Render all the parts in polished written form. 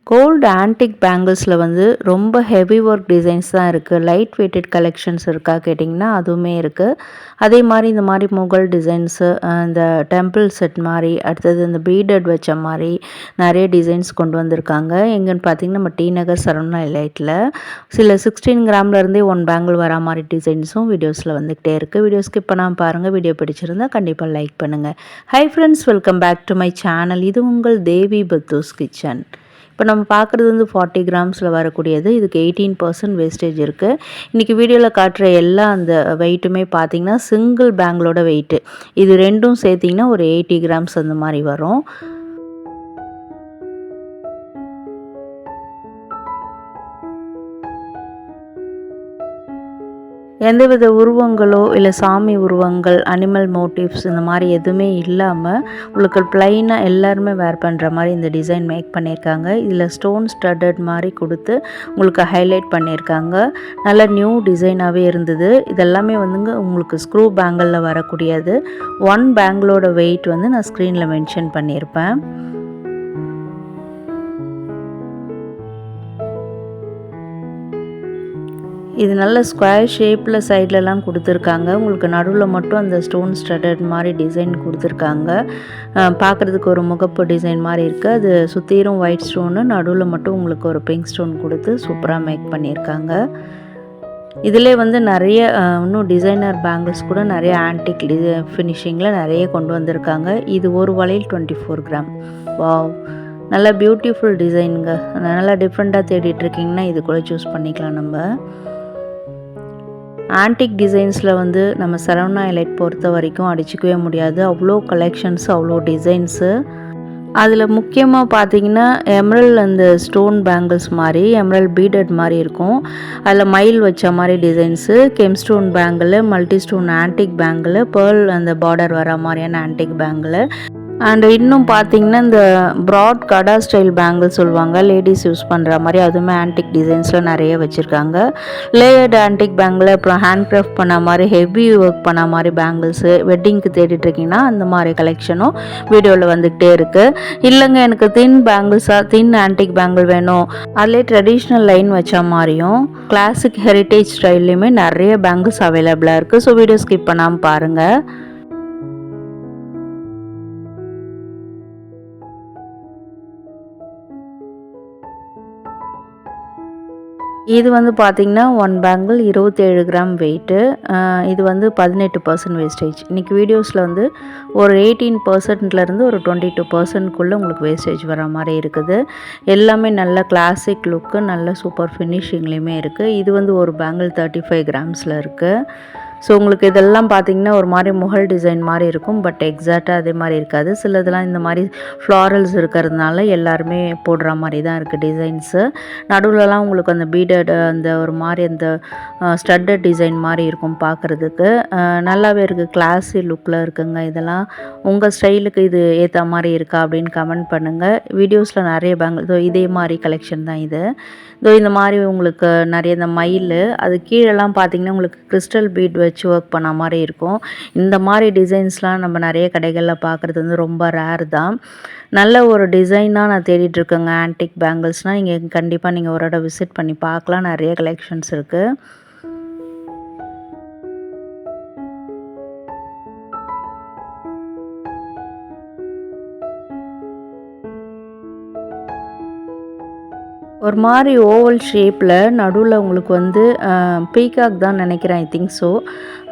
Gold antique பேங்கிள்ஸில் வந்து ரொம்ப heavy work designs தான் இருக்குது. லைட் வெயிட்டட் கலெக்ஷன்ஸ் இருக்கா கேட்டிங்கன்னா அதுவுமே இருக்குது. அதே மாதிரி இந்த மாதிரி முகல் டிசைன்ஸு, இந்த டெம்பிள் செட் மாதிரி, அடுத்தது இந்த பீடட் வச்ச மாதிரி நிறைய டிசைன்ஸ் கொண்டு வந்திருக்காங்க. எங்கன்னு பார்த்தீங்கன்னா நம்ம டி நகர் சரவணா லைட்டில் சில 16 கிராம்லேருந்தே 1 பேங்கிள் வரா மாதிரி டிசைன்ஸும் வீடியோஸில் வந்துக்கிட்டே இருக்குது. வீடியோ ஸ்கிப் பண்ணாமல் பாருங்கள். வீடியோ பிடிச்சிருந்தால் கண்டிப்பாக லைக் பண்ணுங்கள். Hi friends, welcome back to my channel. இது உங்கள் தேவி பத்தூஸ் கிச்சன். இப்போ நம்ம பார்க்குறது வந்து 40 கிராம்ஸில் வரக்கூடியது. இதுக்கு 18% வேஸ்டேஜ் இருக்குது. இன்றைக்கி வீடியோவில் காட்டுற எல்லா அந்த வெயிட்டுமே பார்த்திங்கன்னா சிங்கிள் பேங்கிளோட வெயிட்டு. இது ரெண்டும் சேர்த்திங்கன்னா ஒரு 80 கிராம்ஸ் அந்த மாதிரி வரும். எந்தவித உருவங்களோ இல்லை சாமி உருவங்கள், அனிமல் மோட்டிவ்ஸ் இந்த மாதிரி எதுவுமே இல்லாமல் உங்களுக்கு ப்ளைனாக எல்லாருமே வேர் பண்ணுற மாதிரி இந்த டிசைன் மேக் பண்ணியிருக்காங்க. இதில் ஸ்டோன் ஸ்டட்டட் மாதிரி கொடுத்து உங்களுக்கு ஹைலைட் பண்ணியிருக்காங்க. நல்ல நியூ டிசைனாகவே இருந்தது. இதெல்லாமே வந்துங்க உங்களுக்கு ஸ்க்ரூ பேங்கிளில் வரக்கூடியது. 1 பேங்கிளோட வெயிட் வந்து நான் ஸ்க்ரீனில் மென்ஷன் பண்ணியிருப்பேன். இது நல்ல ஸ்கொயர் ஷேப்பில் சைட்லலாம் கொடுத்துருக்காங்க. உங்களுக்கு நடுவில் மட்டும் அந்த ஸ்டோன் ஸ்டட்டட் மாதிரி டிசைன் கொடுத்துருக்காங்க. பார்க்குறதுக்கு ஒரு முகப்பு டிசைன் மாதிரி இருக்குது. அது சுற்றிலும் ஒயிட் ஸ்டோனு, நடுவில் மட்டும் உங்களுக்கு ஒரு பிங்க் ஸ்டோன் கொடுத்து சூப்பராக மேக் பண்ணியிருக்காங்க. இதிலே வந்து நிறைய இன்னும் டிசைனர் பேங்கிள்ஸ் கூட நிறைய ஆன்டிக் ஃபினிஷிங்கில் நிறைய கொண்டு வந்திருக்காங்க. இது ஒரு வளையல் 24 கிராம். வாவ், நல்லா பியூட்டிஃபுல் டிசைனுங்க. நல்லா டிஃப்ரெண்ட்டாக தேடிட்டுருக்கீங்கன்னா இது கூட சூஸ் பண்ணிக்கலாம். நம்ம ஆன்டிக் டிசைன்ஸில் வந்து நம்ம சரவணா எலைட் பொறுத்த வரைக்கும் அடிச்சிக்கவே முடியாது. அவ்வளோ கலெக்ஷன்ஸ், அவ்வளோ டிசைன்ஸு. அதில் முக்கியமாக பார்த்தீங்கன்னா எம்ரல் அந்த ஸ்டோன் பேங்கிள்ஸ் மாதிரி, எம்ரல் பீடட் மாதிரி இருக்கும். அதில் மயில் வச்ச மாதிரி designs, gem stone bangle, multi stone antique bangle, pearl அந்த பார்டர் வர மாதிரியான ஆன்டிக் பேங்கிள், அண்ட் இன்னும் பார்த்தீங்கன்னா இந்த ப்ராட் கடா ஸ்டைல் பேங்கிள் சொல்லுவாங்க, லேடிஸ் யூஸ் பண்ணுற மாதிரி, அதுவுமே ஆன்டிக் டிசைன்ஸில் நிறைய வச்சுருக்காங்க. லேயர்டு ஆன்டிக் பேங்கிள், அப்புறம் ஹேண்ட் கிராஃப்ட் பண்ண மாதிரி ஹெவி ஒர்க் பண்ண மாதிரி பேங்கிள்ஸு, வெட்டிங்க்கு தேடிட்டுருக்கீங்கன்னா அந்த மாதிரி கலெக்ஷனும் வீடியோவில் வந்துக்கிட்டே இருக்குது. இல்லைங்க எனக்கு தின் பேங்கிள்ஸாக, தின் ஆன்டிக் பேங்கிள் வேணும், அதிலே ட்ரெடிஷ்னல் லைன் வச்ச மாதிரியும் கிளாசிக் ஹெரிட்டேஜ் ஸ்டைல்லையுமே நிறைய பேங்கிள்ஸ் அவைலபிளாக இருக்குது. ஸோ வீடியோ ஸ்கிப் பண்ணாமல் பாருங்கள். இது வந்து பார்த்திங்கன்னா 1 பேங்கிள் 27 கிராம் வெயிட்டு. இது வந்து 18% வேஸ்டேஜ். இன்றைக்கி வீடியோஸில் வந்து ஒரு 18%லேருந்து ஒரு 22%க்குள்ளே உங்களுக்கு வேஸ்டேஜ் வர மாதிரி இருக்குது. எல்லாமே நல்ல கிளாசிக் லுக்கு, நல்ல சூப்பர் ஃபினிஷிங்லேயுமே இருக்குது. இது வந்து ஒரு பேங்கிள் 35 கிராம்ஸில் இருக்குது. ஸோ உங்களுக்கு இதெல்லாம் பார்த்திங்கன்னா ஒரு மாதிரி முகல் டிசைன் மாதிரி இருக்கும். பட் எக்ஸாக்டாக அதே மாதிரி இருக்காது. சிலதெல்லாம் இந்த மாதிரி ஃப்ளாரல்ஸ் இருக்கிறதுனால எல்லாருமே போடுற மாதிரி தான் இருக்குது டிசைன்ஸு. நடுவில்லாம் உங்களுக்கு அந்த பீடட் அந்த ஒரு மாதிரி அந்த ஸ்டட்டட் டிசைன் மாதிரி இருக்கும் பார்க்குறதுக்கு. நல்லாவே இருக்குது, கிளாஸி லுக்கில் இருக்குங்க. இதெல்லாம் உங்கள் ஸ்டைலுக்கு இது ஏற்ற மாதிரி இருக்கா அப்படின்னு கமெண்ட் பண்ணுங்கள். வீடியோஸில் நிறைய பேங்கிள் இதே மாதிரி கலெக்ஷன் தான் இது. இந்த மாதிரி உங்களுக்கு நிறைய இந்த மயில், அது கீழெல்லாம் பார்த்திங்கன்னா உங்களுக்கு கிறிஸ்டல் பீட் வச்சு ஒர்க் பண்ண மாதிரி இருக்கும். இந்த மாதிரி டிசைன்ஸ்லாம் நம்ம நிறைய கடைகளில் பார்க்குறது வந்து ரொம்ப ரேர் தான். நல்ல ஒரு டிசைனாக நான் தேடிட்டுருக்கேங்க ஆன்டிக் பேங்கிள்ஸ்னால். நீங்கள் கண்டிப்பாக நீங்கள் ஒரு இடம் விசிட் பண்ணி பார்க்கலாம். நிறைய கலெக்ஷன்ஸ் இருக்குது. ஒரு மாதிரி ஓவல் ஷேப்பில் நடுவில் உங்களுக்கு வந்து பீகாக் தான் நினைக்கிறேன், ஐ திங்க் ஸோ.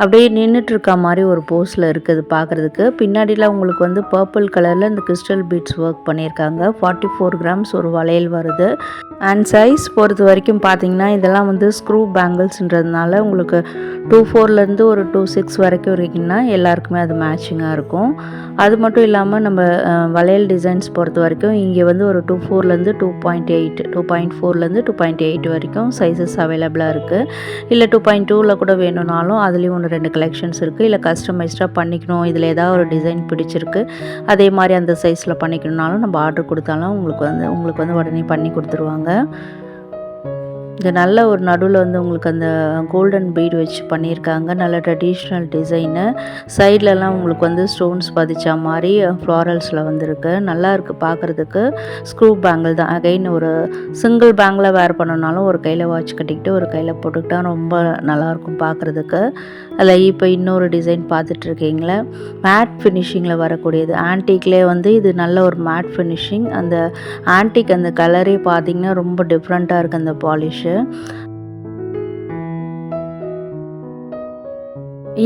அப்படியே நின்றுட்டுருக்க மாதிரி ஒரு போஸில் இருக்குது பார்க்குறதுக்கு. பின்னாடியில் உங்களுக்கு வந்து பர்பிள் கலரில் இந்த கிறிஸ்டல் பீட்ஸ் ஒர்க் பண்ணியிருக்காங்க. 44 கிராம்ஸ் ஒரு வளையல் வருது. அண்ட் சைஸ் பொறுத்த வரைக்கும் பார்த்தீங்கன்னா இதெல்லாம் வந்து ஸ்க்ரூ பேங்கிள்ஸ்ன்றதுனால உங்களுக்கு 24லேருந்து ஒரு 26 வரைக்கும் இருக்குன்னா எல்லாருக்குமே அது மேட்சிங்காக இருக்கும். அது மட்டும் இல்லாமல் நம்ம வளையல் டிசைன்ஸ் பொறுத்த வரைக்கும் இங்கே வந்து ஒரு 24லேருந்து 2.8, 2.4லேருந்து 2.8 வரைக்கும் சைஸஸ் அவைலபிளாக இருக்குது. இல்லை 2.2ல் கூட வேணும்னாலும் அதுலேயும் 1-2 கலெக்ஷன்ஸ் இருக்குது. இல்லை கஸ்டமைஸ்டாக பண்ணிக்கணும், இதில் ஏதாவது ஒரு டிசைன் பிடிச்சிருக்கு அதே மாதிரி அந்த சைஸில் பண்ணிக்கணுன்னாலும் நம்ம ஆர்டர் கொடுத்தாலும் உங்களுக்கு வந்து உடனே பண்ணி கொடுத்துருவாங்க. இது நல்ல ஒரு நடுவில் வந்து உங்களுக்கு அந்த கோல்டன் பீட் வச்சு பண்ணியிருக்காங்க. நல்ல ட்ரெடிஷ்னல் டிசைனு. சைட்லலாம் உங்களுக்கு வந்து ஸ்டோன்ஸ் பதிச்ச மாதிரி ஃப்ளாரல்ஸில் வந்துருக்கு. நல்லா இருக்குது பார்க்குறதுக்கு. ஸ்க்ரூ பேங்கிள் தான். அகைன் ஒரு சிங்கிள் பேங்கில் வேர் பண்ணனாலும் ஒரு கையில் வாட்ச் கட்டிக்கிட்டு ஒரு கையில் போட்டுக்கிட்டா ரொம்ப நல்லாயிருக்கும் பார்க்குறதுக்கு. அதில் இப்போ இன்னொரு டிசைன் பார்த்துட்ருக்கீங்களே, மேட் ஃபினிஷிங்கில் வரக்கூடியது. ஆன்டிக்லேயே வந்து இது நல்ல ஒரு மேட் ஃபினிஷிங். அந்த ஆன்டிக் அந்த கலரே பார்த்திங்கன்னா ரொம்ப டிஃப்ரெண்ட்டாக இருக்குது அந்த பாலிஷு.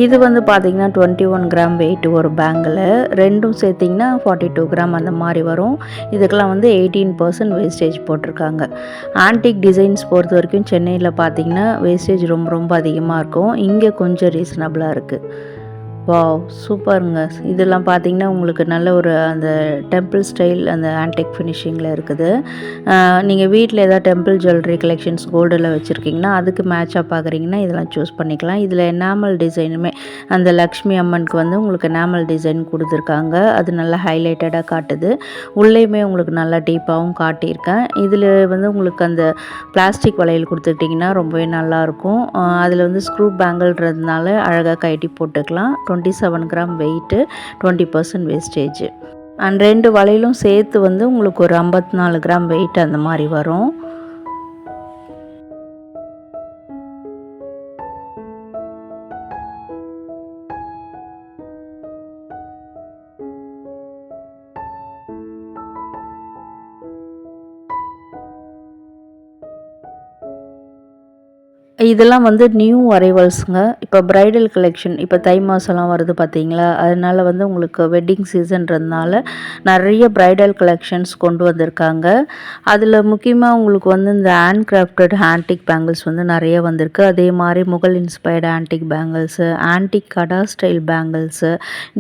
இது வந்து பார்த்திங்கன்னா 21 கிராம் வெயிட் ஒரு பேங்கில். ரெண்டும் சேர்த்திங்கன்னா 42 கிராம் அந்த மாதிரி வரும். இதுக்கெல்லாம் வந்து 18% வேஸ்டேஜ் போட்டிருக்காங்க. ஆன்டிக் டிசைன்ஸ் பொறுத்த வரைக்கும் சென்னையில் பார்த்திங்கன்னா வேஸ்டேஜ் ரொம்ப ரொம்ப அதிகமாக இருக்கும். இங்கே கொஞ்சம் ரீசனபிளாக இருக்குது. வாவ்! சூப்பருங்க. இதெல்லாம் பார்த்தீங்கன்னா, உங்களுக்கு நல்ல ஒரு அந்த டெம்பிள் ஸ்டைல் அந்த ஆன்டிக் ஃபினிஷிங்கில் இருக்குது. நீங்கள் வீட்டில் ஏதாவது டெம்பிள் ஜுவல்லரி கலெக்ஷன்ஸ் கோல்டில் வச்சுருக்கீங்கன்னா, அதுக்கு மேட்சாக பார்க்குறீங்கன்னா இதெல்லாம் சூஸ் பண்ணிக்கலாம். இதில் எனாமல் டிசைனுமே அந்த லக்ஷ்மி அம்மனுக்கு வந்து உங்களுக்கு எனாமல் டிசைன் கொடுத்துருக்காங்க. அது நல்லா ஹைலைட்டடாக காட்டுது. உள்ளேயுமே உங்களுக்கு நல்லா டீப்பாகவும் காட்டியிருக்கேன். இதில் வந்து உங்களுக்கு அந்த பிளாஸ்டிக் வளையல் கொடுத்துக்கிட்டிங்கன்னா ரொம்பவே நல்லாயிருக்கும். அதில் வந்து ஸ்க்ரூ பேங்கிள்ன்றதுனால அழகாக கழட்டி போட்டுக்கலாம். 27 கிராம் வெயிட்டு, 20% வேஸ்டேஜ். அண்ட் 2 வளையலும் சேர்த்து வந்து உங்களுக்கு ஒரு 54 கிராம் வெயிட் அந்த மாதிரி வரும். இதெல்லாம் வந்து நியூ அரைவல்ஸுங்க. இப்போ பிரைடல் கலெக்ஷன் இப்போ தை மாதம்லாம் வருது பார்த்தீங்களா, அதனால் வந்து உங்களுக்கு வெட்டிங் சீசன்றதுனால நிறைய பிரைடல் கலெக்ஷன்ஸ் கொண்டு வந்திருக்காங்க. அதில் முக்கியமாக உங்களுக்கு வந்து இந்த ஹேண்ட் கிராஃப்டட் ஆன்டிக் பேங்கிள்ஸ் வந்து நிறைய வந்திருக்கு. அதே மாதிரி Mughal inspired antique bangles, antique kada style bangles,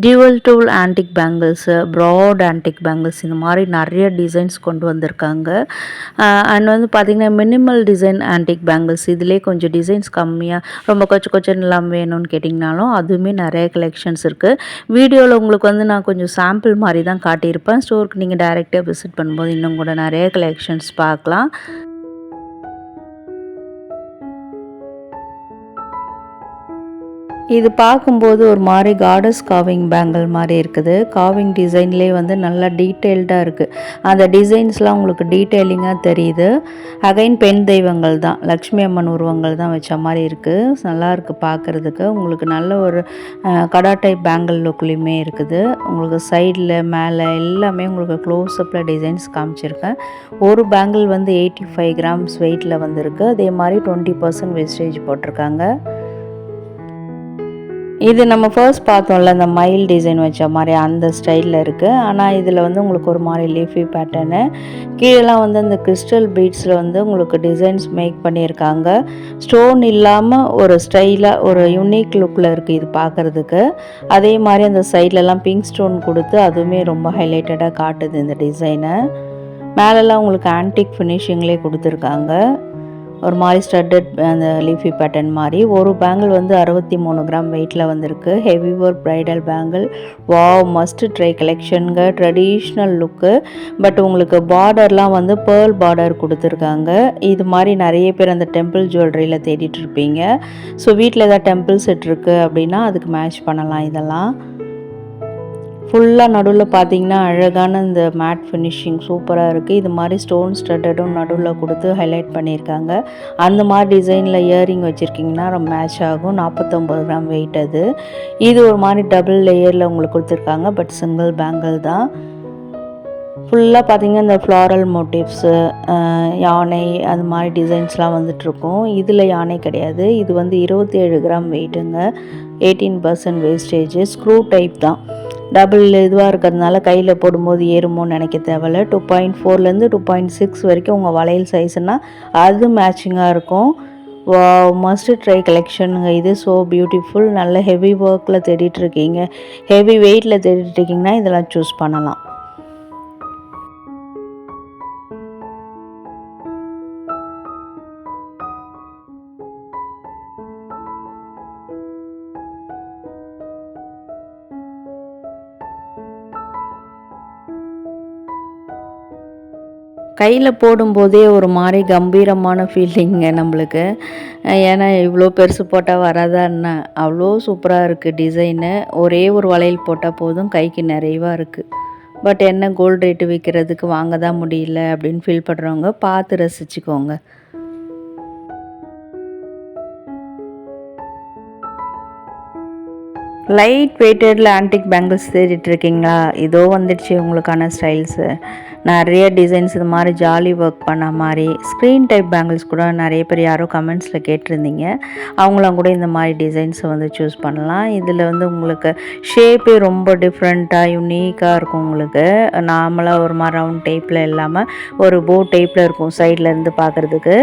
dual tool antique bangles, broad antique bangles, இந்த மாதிரி நிறைய டிசைன்ஸ் கொண்டு வந்திருக்காங்க. அண்ட் வந்து பார்த்திங்கன்னா மினிமல் டிசைன் ஆன்டிக் பேங்கிள்ஸ், இதிலே கொஞ்சம் டிசைன்ஸ் கம்மியாக ரொம்ப கொச்ச கொச்சன்னு இல்லாமல் வேணும்னு கேட்டிங்கனாலும் அதுவுமே நிறைய கலெக்ஷன்ஸ் இருக்குது. வீடியோவில் உங்களுக்கு வந்து நான் கொஞ்சம் சாம்பிள் மாதிரி தான் காட்டியிருப்பேன். ஸ்டோருக்கு நீங்கள் டைரெக்டாக விசிட் பண்ணும்போது இன்னும் கூட நிறைய கலெக்ஷன்ஸ் பார்க்கலாம். இது பார்க்கும்போது ஒரு மாதிரி காடஸ் காவிங் பேங்கிள் மாதிரி இருக்குது. காவிங் டிசைன்லேயே வந்து நல்லா டீட்டெயில்டாக இருக்குது. அந்த டிசைன்ஸ்லாம் உங்களுக்கு டீட்டெயிலிங்காக தெரியுது. அகைன் பெண் தெய்வங்கள் தான், லக்ஷ்மி அம்மன் உருவங்கள் தான் வச்ச மாதிரி இருக்குது. நல்லா இருக்குது பார்க்குறதுக்கு. உங்களுக்கு நல்ல ஒரு கடா டைப் பேங்கிள் லுக்லேயுமே இருக்குது. உங்களுக்கு சைடில் மேலே எல்லாமே உங்களுக்கு க்ளோஸ்அப்பில் டிசைன்ஸ் காமிச்சிருக்கேன். ஒரு பேங்கிள் வந்து 85 கிராம்ஸ் வெயிட்டில் வந்திருக்கு. அதே மாதிரி 20% வேஸ்டேஜ் போட்டிருக்காங்க. இது நம்ம ஃபர்ஸ்ட் பார்த்தோம்ல, அந்த மயில் டிசைன் வச்ச மாதிரி அந்த ஸ்டைலில் இருக்குது. ஆனால் இதில் வந்து உங்களுக்கு ஒரு மாதிரி லீஃபி பேட்டர்னு, கீழெலாம் வந்து அந்த கிறிஸ்டல் பீட்ஸில் வந்து உங்களுக்கு டிசைன்ஸ் மேக் பண்ணியிருக்காங்க. ஸ்டோன் இல்லாமல் ஒரு ஸ்டைலாக ஒரு யூனிக் லுக்கில் இருக்குது இது பார்க்குறதுக்கு. அதே மாதிரி அந்த சைட்லலாம் பிங்க் ஸ்டோன் கொடுத்து அதுவுமே ரொம்ப ஹைலைட்டடாக காட்டுது இந்த டிசைனை. மேலெலாம் உங்களுக்கு ஆன்டிக் ஃபினிஷிங்லேயே கொடுத்துருக்காங்க. ஒரு மாதிரி ஸ்டட்டட் அந்த லீஃபி பேட்டர்ன் மாதிரி. ஒரு பேங்கிள் வந்து 63 கிராம் வெயிட்டில் வந்திருக்கு. Heavy work bridal bangle. Wow, must try கலெக்ஷனுங்க. Traditional look. பட் உங்களுக்கு பார்டர்லாம் வந்து பேர்ல் பார்டர் கொடுத்துருக்காங்க. இது மாதிரி நிறைய பேர் அந்த டெம்பிள் ஜுவல்லரியில் தேடிட்டு இருப்பீங்க. ஸோ வீட்டில் ஏதாவது டெம்பிள் செட் இருக்குது அப்படின்னா அதுக்கு மேட்ச் பண்ணலாம் இதெல்லாம். ஃபுல்லாக நடுவில் பார்த்தீங்கன்னா அழகான இந்த மேட் ஃபினிஷிங் சூப்பராக இருக்குது. இது மாதிரி ஸ்டோன் ஸ்டட்டடும் நடுவில் கொடுத்து ஹைலைட் பண்ணியிருக்காங்க. அந்த மாதிரி டிசைனில் இயரிங் வச்சுருக்கிங்கன்னா ரொம்ப மேட்ச் ஆகும். 49 கிராம் வெயிட் அது. இது ஒரு மாதிரி டபுள் லேயரில் உங்களுக்கு கொடுத்துருக்காங்க. பட் சிங்கிள் பேங்கிள் தான். ஃபுல்லாக பார்த்திங்கன்னா இந்த ஃப்ளாரல் மோட்டிவ்ஸு, யானை அது மாதிரி டிசைன்ஸ்லாம் வந்துட்ருக்கும். இதில் யானை கிடையாது. இது வந்து 27 கிராம் வெயிட்டுங்க. 18% வேஸ்டேஜ். ஸ்க்ரூ டைப் தான். டபுள் இதுவாக இருக்கிறதுனால கையில் போடும்போது ஏறுமோன்னு நினைக்க தேவையில்ல. 2.4லேருந்து 2.6 வரைக்கும் உங்கள் வளையல் சைஸ்னால் அது மேட்சிங்காக இருக்கும். மஸ்ட் ட்ரை கலெக்ஷனுங்க இது. So beautiful. நல்ல ஹெவி ஒர்க்கில் தேடிட்டுருக்கீங்க, ஹெவி வெயிட்டில் தேடிட்டுருக்கீங்கன்னா இதெல்லாம் சூஸ் பண்ணலாம். கையில் போடும்போதே ஒரு மாதிரி கம்பீரமான ஃபீலிங்க நம்மளுக்கு. ஏன்னா இவ்வளோ பெருசு போட்டால் வராதான்னா அவ்வளோ சூப்பராக இருக்குது டிசைனு. ஒரே ஒரு வளையல் போட்டால் போதும், கைக்கு நிறைவாக இருக்குது. பட் என்ன கோல்டு ரேட்டு விற்கிறதுக்கு வாங்க தான் முடியல அப்படின்னு ஃபீல் பண்ணுறவங்க பார்த்து ரசிச்சுக்கோங்க. லைட் வெயிட்டடில் ஆன்டிக் பேங்கிள்ஸ் தேடிட்டு இருக்கீங்களா? இதோ வந்துடுச்சு உங்களுக்கான ஸ்டைல்ஸு. நிறைய டிசைன்ஸ் இது மாதிரி ஜாலி ஒர்க் பண்ண மாதிரி ஸ்க்ரீன் டைப் பேங்கிள்ஸ் கூட நிறைய பேர் யாரோ கமெண்ட்ஸில் கேட்டிருந்தீங்க. அவங்களாம் கூட இந்த மாதிரி டிசைன்ஸை வந்து சூஸ் பண்ணலாம். இதில் வந்து உங்களுக்கு ஷேப்பே ரொம்ப டிஃப்ரெண்ட்டாக யுனிக்காக இருக்கும். உங்களுக்கு நார்மலாக ஒரு மாதிரி ரவுண்ட் டைப்பில் இல்லாமல் ஒரு போ டைப்பில் இருக்கும் சைடில் இருந்து பார்க்குறதுக்கு.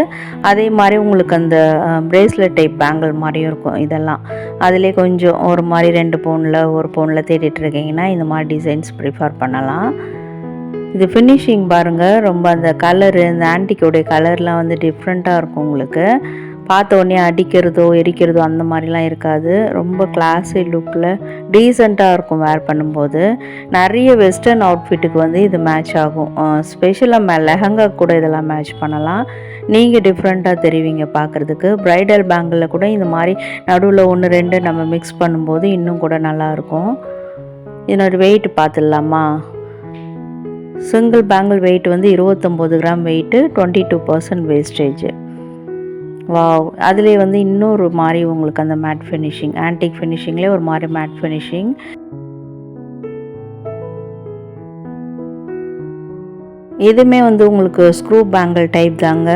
அதே மாதிரி உங்களுக்கு அந்த பிரேஸ்லெட் டைப் பேங்கிள் மாதிரியும் இருக்கும். இதெல்லாம் அதிலே கொஞ்சம் ஒரு மாதிரி 2 பவுனில் 1 பவுனில் தேடிட்டு இருக்கீங்கன்னா இந்த மாதிரி டிசைன்ஸ் ப்ரிஃபர் பண்ணலாம். இது ஃபினிஷிங் பாருங்கள், ரொம்ப அந்த கலரு, இந்த ஆன்டிக்கோடைய கலர்லாம் வந்து டிஃப்ரெண்ட்டாக இருக்கும். உங்களுக்கு பார்த்த உடனே அடிக்கிறதோ எரிக்கிறதோ அந்த மாதிரிலாம் இருக்காது. ரொம்ப கிளாஸி லுக்கில் டீசெண்டாக இருக்கும் வேர் பண்ணும்போது. நிறைய வெஸ்டர்ன் அவுட்ஃபிட்டுக்கு வந்து இது மேட்ச் ஆகும். ஸ்பெஷலாக லெஹங்கா கூட இதெல்லாம் மேட்ச் பண்ணலாம். நீங்கள் டிஃப்ரெண்ட்டாக தெரிவிங்க பார்க்குறதுக்கு. ப்ரைடல் பேங்கிளில் கூட இந்த மாதிரி நடுவில் 1 2 நம்ம மிக்ஸ் பண்ணும்போது இன்னும் கூட நல்லாயிருக்கும். இதனோட வெயிட் பார்த்துடலாமா? சிங்கிள் பேங்கிள் வெயிட் வந்து 29 கிராம் வெயிட்டு, 22% வேஸ்டேஜ். வாவ்! அதிலே வந்து இன்னொரு மாதிரி உங்களுக்கு அந்த மேட் ஃபினிஷிங், ஆன்டிக் ஃபினிஷிங்லேயே ஒரு மாதிரி மேட் ஃபினிஷிங். இதுவுமே வந்து உங்களுக்கு ஸ்க்ரூ பேங்கிள் டைப் தாங்க.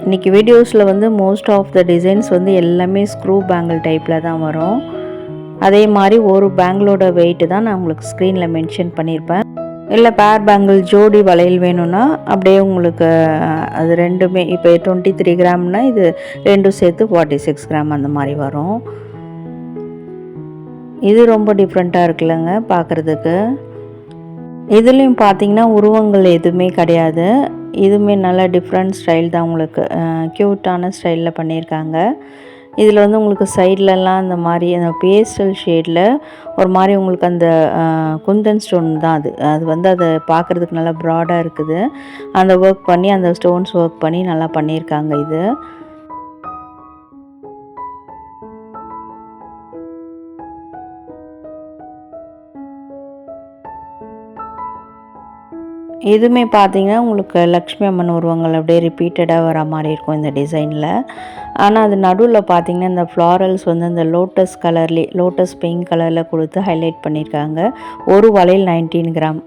இன்றைக்கி வீடியோஸில் வந்து மோஸ்ட் ஆஃப் த டிசைன்ஸ் வந்து எல்லாமே ஸ்க்ரூ பேங்கிள் டைப்பில் தான் வரும். அதே மாதிரி ஒரு பேங்கிளோட வெயிட்டு தான் நான் உங்களுக்கு ஸ்க்ரீனில் மென்ஷன் பண்ணியிருப்பேன். இல்லை பேர் பேங்கிள் ஜோடி வளையல் வேணும்னா அப்படியே உங்களுக்கு அது ரெண்டுமே இப்போ 23 கிராம்னா இது ரெண்டும் சேர்த்து 46 கிராம் அந்த மாதிரி வரும். இது ரொம்ப டிஃப்ரெண்ட்டாக இருக்குல்லங்க பார்க்குறதுக்கு. இதுலேயும் பார்த்தீங்கன்னா உருவங்கள் எதுவுமே கிடையாது. இதுவுமே நல்லா டிஃப்ரெண்ட் ஸ்டைல் தான், உங்களுக்கு க்யூட்டான ஸ்டைலில் பண்ணியிருக்காங்க. இதில் வந்து உங்களுக்கு சைட்லலாம் இந்த மாதிரி அந்த பேஸ்டல் ஷேடில் ஒரு மாதிரி உங்களுக்கு அந்த குந்தன் ஸ்டோன் தான் அது வந்து அதை பார்க்குறதுக்கு நல்லா ப்ராடாக இருக்குது. அந்த ஒர்க் பண்ணி அந்த ஸ்டோன்ஸ் ஒர்க் பண்ணி நல்லா பண்ணியிருக்காங்க. இது இதுவுமே பார்த்தீங்கன்னா உங்களுக்கு லக்ஷ்மி அம்மன் உருவங்கள் அப்படியே ரிப்பீட்டடாக வர மாதிரி இருக்கும் இந்த டிசைனில். ஆனால் அது நடுவில் பார்த்தீங்கன்னா இந்த ஃப்ளாரல்ஸ் வந்து இந்த லோட்டஸ் கலர்லேயே லோட்டஸ் பிங்க் கலரில் கொடுத்து ஹைலைட் பண்ணியிருக்காங்க. ஒரு வளையல் 19 கிராம்.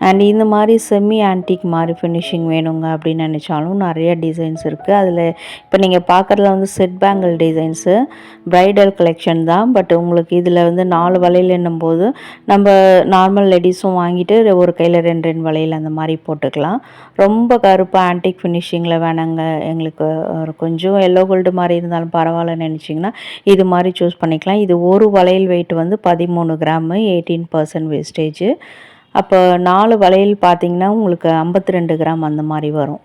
அண்ட் இந்த மாதிரி செமி ஆன்டிக் மாதிரி ஃபினிஷிங் வேணுங்க அப்படின்னு நினச்சாலும் நிறைய டிசைன்ஸ் இருக்குது. அதில் இப்போ நீங்கள் பார்க்குறதுல வந்து set bangle designs bridal collection தான். பட் உங்களுக்கு இதில் வந்து 4 வளையல் என்னும்போது நம்ம நார்மல் லேடிஸும் வாங்கிட்டு ஒரு கையில் 2 வளையல் அந்த மாதிரி போட்டுக்கலாம். ரொம்ப கருப்பாக ஆன்டிக் ஃபினிஷிங்கில் வேணாங்க, எங்களுக்கு ஒரு கொஞ்சம் எல்லோ கோல்டு மாதிரி இருந்தாலும் பரவாயில்லன்னு நினச்சிங்கன்னா இது மாதிரி சூஸ் பண்ணிக்கலாம். இது ஒரு வளையல் வெயிட் வந்து 13 கிராமு, 18% வேஸ்டேஜ். அப்போ 4 வளையல் பார்த்திங்கன்னா உங்களுக்கு 52 கிராம் அந்த மாதிரி வரும்.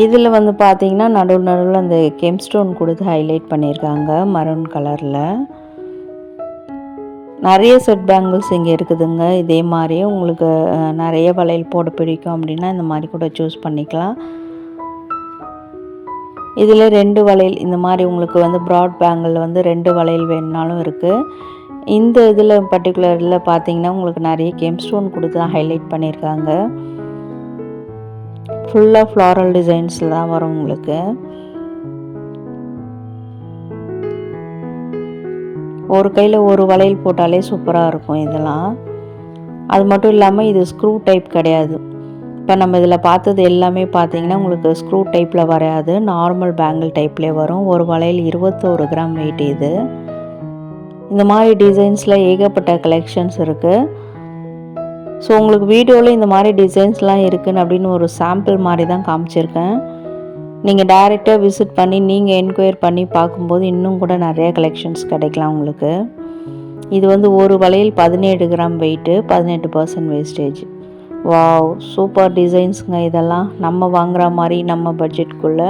இதில் வந்து பார்த்திங்கன்னா நடுவில் அந்த கெம்ஸ்டோன் கொடுத்து ஹைலைட் பண்ணியிருக்காங்க மரூன் கலரில். நிறைய செட் பேங்கிள்ஸ் இங்கே இருக்குதுங்க. இதே மாதிரியே உங்களுக்கு நிறைய வளையல் போட பிடிக்கும் அப்படின்னா இந்த மாதிரி கூட சூஸ் பண்ணிக்கலாம். இதில் 2 வளையல் இந்த மாதிரி உங்களுக்கு வந்து ப்ராட் பேங்கிள் வந்து 2 வளையல் வேணுனாலும் இருக்குது. இந்த இதில் பர்டிகுலரில் பார்த்தீங்கன்னா உங்களுக்கு நிறைய கெம்ஸ்டோன் கொடுத்து தான் ஹைலைட் பண்ணியிருக்காங்க. ஃபுல்லாக ஃப்ளாரல் டிசைன்ஸில் தான் வரும் உங்களுக்கு. ஒரு கையில் ஒரு வளையல் போட்டாலே சூப்பராக இருக்கும் இதெல்லாம். அது மட்டும் இல்லாமல் இது ஸ்க்ரூ டைப் கிடையாது. இப்போ நம்ம இதில் பார்த்தது எல்லாமே பார்த்தீங்கன்னா உங்களுக்கு ஸ்க்ரூ டைப்பில் வராது, நார்மல் பேங்கிள் டைப்லேயே வரும். ஒரு வளையல் 21 கிராம் வெயிட். இது இந்த மாதிரி டிசைன்ஸில் ஏகப்பட்ட கலெக்ஷன்ஸ் இருக்குது. ஸோ உங்களுக்கு வீடியோவில் இந்த மாதிரி டிசைன்ஸ்லாம் இருக்குன்னு அப்படின்னு ஒரு சாம்பிள் மாதிரி தான் காமிச்சிருக்கேன். நீங்கள் டைரெக்டாக விசிட் பண்ணி நீங்கள் என்கொயர் பண்ணி பார்க்கும்போது இன்னும் கூட நிறைய கலெக்ஷன்ஸ் கிடைக்கலாம் உங்களுக்கு. இது வந்து ஒரு வளையல் 17 gram weight, 18% wastage. Wow, super டிசைன்ஸுங்க இதெல்லாம். நம்ம வாங்குகிற மாதிரி நம்ம பட்ஜெட்குள்ளே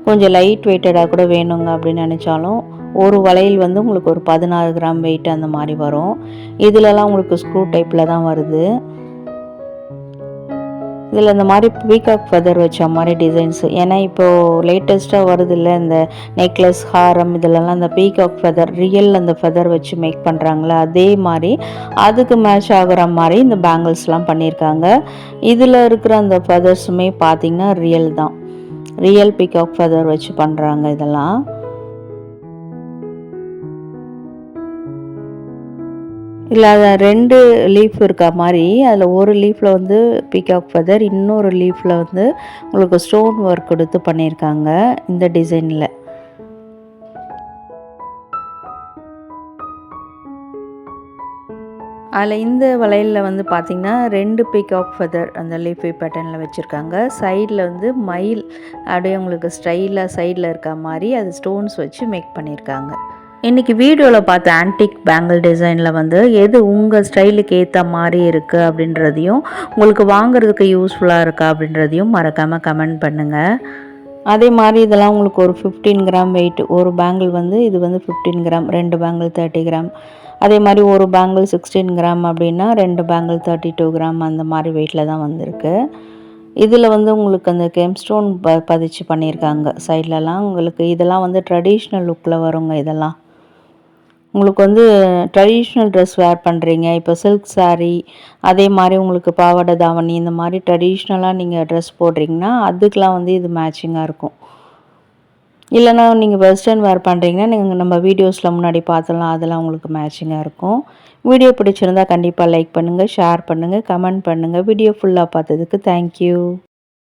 கொஞ்சம் லைட் வெயிட்டடாக கூட வேணுங்க அப்படின்னு நினச்சாலும் ஒரு வளையல் வந்து உங்களுக்கு ஒரு 16 கிராம் வெயிட் அந்த மாதிரி வரும். இதிலலாம் உங்களுக்கு ஸ்க்ரூ டைப்பில் தான் வருது. இதில் இந்த மாதிரி பீகாக் ஃபெதர் வச்ச மாதிரி டிசைன்ஸு, ஏன்னா இப்போது லேட்டஸ்ட்டாக வருது இல்லை இந்த நெக்லஸ் ஹாரம் இதிலலாம் இந்த பீகாக் ஃபெதர் ரியல் அந்த ஃபெதர் வச்சு மேக் பண்ணுறாங்களே அதே மாதிரி அதுக்கு மேட்ச் ஆகிற மாதிரி இந்த பேங்கிள்ஸ்லாம் பண்ணியிருக்காங்க. இதில் இருக்கிற அந்த ஃபெதர்ஸுமே பார்த்திங்கன்னா ரியல் தான், ரியல் பீகாக் ஃபெதர் வச்சு பண்ணுறாங்க இதெல்லாம். இல்லை அதை 2 லீஃப் இருக்கா மாதிரி அதில் ஒரு லீஃபில் வந்து பீகாக் ஃபெதர், இன்னொரு லீஃபில் வந்து உங்களுக்கு ஸ்டோன் ஒர்க் கொடுத்து பண்ணியிருக்காங்க இந்த டிசைனில். அதில் இந்த வளையலில் வந்து பார்த்திங்கன்னா 2 பீகாக் ஃபெதர் அந்த லீஃபி பேட்டர்னில் வச்சுருக்காங்க. சைடில் வந்து மயில் அப்படியே உங்களுக்கு ஸ்டைலாக சைடில் இருக்க மாதிரி அது ஸ்டோன்ஸ் வச்சு மேக் பண்ணியிருக்காங்க. இன்றைக்கி வீடியோவில் பார்த்த ஆன்டிக் பேங்கிள் டிசைனில் வந்து எது உங்கள் ஸ்டைலுக்கு ஏற்ற மாதிரி இருக்குது அப்படின்றதையும் உங்களுக்கு வாங்குறதுக்கு யூஸ்ஃபுல்லாக இருக்கா அப்படின்றதையும் மறக்காமல் கமெண்ட் பண்ணுங்கள். அதே மாதிரி இதெல்லாம் உங்களுக்கு ஒரு 15 கிராம் வெயிட் ஒரு பேங்கிள் வந்து இது வந்து 15 கிராம், 2 பேங்கிள் 30 கிராம், அதே மாதிரி ஒரு பேங்கிள் 16 கிராம் அப்படின்னா 2 பேங்கிள் 32 கிராம் அந்த மாதிரி வெயிட்டில் தான் வந்திருக்கு. இதில் வந்து உங்களுக்கு அந்த கெம்ஸ்டோன் பதிச்சு பண்ணியிருக்காங்க சைட்லலாம். உங்களுக்கு இதெல்லாம் வந்து ட்ரெடிஷ்னல் லுக்கில் வருங்க. இதெல்லாம் உங்களுக்கு வந்து ட்ரெடிஷ்னல் ட்ரெஸ் வேர் பண்ணுறீங்க, இப்போ சில்க் சாரீ அதே மாதிரி உங்களுக்கு பாவாடை தாவணி இந்த மாதிரி ட்ரெடிஷ்னலாக நீங்கள் ட்ரெஸ் போடுறீங்கன்னா அதுக்கெலாம் வந்து இது மேட்சிங்காக இருக்கும். இல்லைனா நீங்கள் வெஸ்டர்ன் வேர் பண்ணுறீங்கன்னா நீங்கள் நம்ம வீடியோஸில் முன்னாடி பார்த்தலாம், அதெல்லாம் உங்களுக்கு மேட்சிங்காக இருக்கும். வீடியோ பிடிச்சிருந்தால் கண்டிப்பாக லைக் பண்ணுங்கள், ஷேர் பண்ணுங்கள், கமெண்ட் பண்ணுங்கள். வீடியோ ஃபுல்லாக பார்த்ததுக்கு தேங்க்யூ.